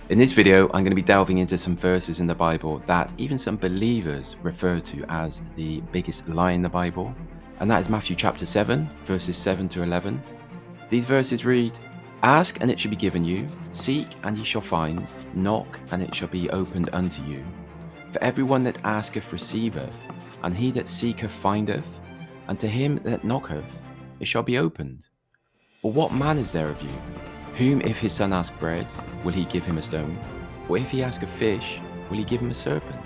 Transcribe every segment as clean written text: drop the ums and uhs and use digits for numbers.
In this video, I'm going to be delving into some verses in the Bible that even some believers refer to as the biggest lie in the Bible, and that is Matthew chapter 7, verses 7 to 11. These verses read, "Ask and it shall be given you, seek and ye shall find, knock and it shall be opened unto you. For everyone that asketh receiveth, and he that seeketh findeth, and to him that knocketh it shall be opened. For what man is there of you, whom if his son ask bread, will he give him a stone? Or if he ask a fish, will he give him a serpent?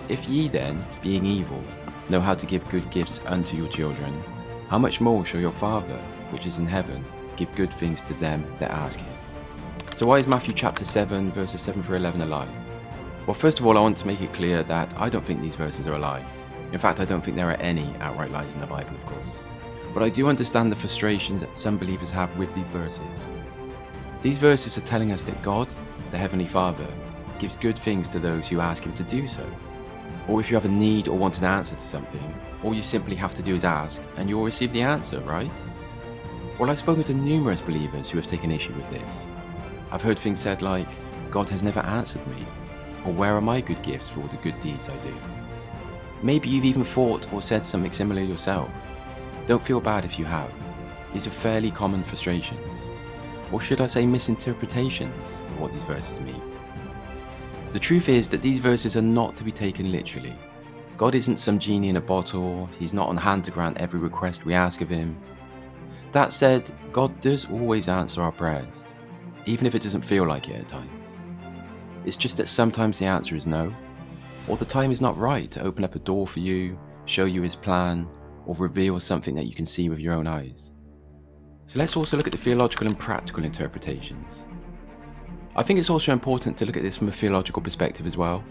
If ye then, being evil, know how to give good gifts unto your children, how much more shall your Father, which is in heaven, give good things to them that ask him?" So why is Matthew chapter 7, verses 7 through 11 a lie? Well, first of all, I want to make it clear that I don't think these verses are a lie. In fact, I don't think there are any outright lies in the Bible, of course. But I do understand the frustrations that some believers have with these verses. These verses are telling us that God, the Heavenly Father, gives good things to those who ask Him to do so. Or if you have a need or want an answer to something, all you simply have to do is ask, and you'll receive the answer, right? Well, I've spoken to numerous believers who have taken issue with this. I've heard things said like, "God has never answered me," or "Where are my good gifts for all the good deeds I do?" Maybe you've even thought or said something similar yourself. Don't feel bad if you have. These are fairly common frustrations. Or should I say misinterpretations of what these verses mean. The truth is that these verses are not to be taken literally. God isn't some genie in a bottle. He's not on hand to grant every request we ask of Him. That said, God does always answer our prayers, even if it doesn't feel like it at times. It's just that sometimes the answer is no, or the time is not right to open up a door for you, show you His plan, or reveal something that you can see with your own eyes. So let's also look at the theological and practical interpretations. I think it's also important to look at this from a theological perspective as well.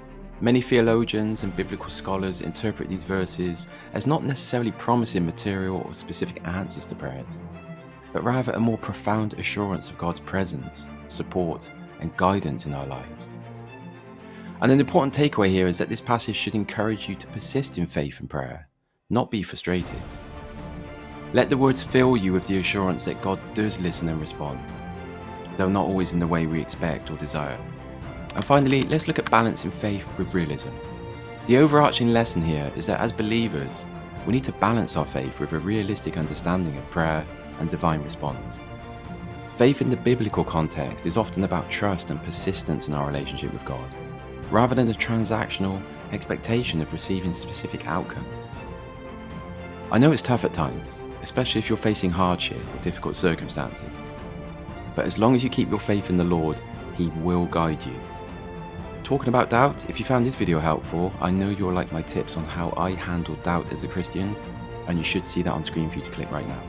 Many theologians and biblical scholars interpret these verses as not necessarily promising material or specific answers to prayers, but rather a more profound assurance of God's presence, support, and guidance in our lives. And an important takeaway here is that this passage should encourage you to persist in faith and prayer, not be frustrated. Let the words fill you with the assurance that God does listen and respond, though not always in the way we expect or desire. And finally, let's look at balancing faith with realism. The overarching lesson here is that as believers, we need to balance our faith with a realistic understanding of prayer and divine response. Faith in the biblical context is often about trust and persistence in our relationship with God, rather than a transactional expectation of receiving specific outcomes. I know it's tough at times, especially if you're facing hardship or difficult circumstances. But as long as you keep your faith in the Lord, He will guide you. Talking about doubt, if you found this video helpful, I know you'll like my tips on how I handle doubt as a Christian, and you should see that on screen for you to click right now.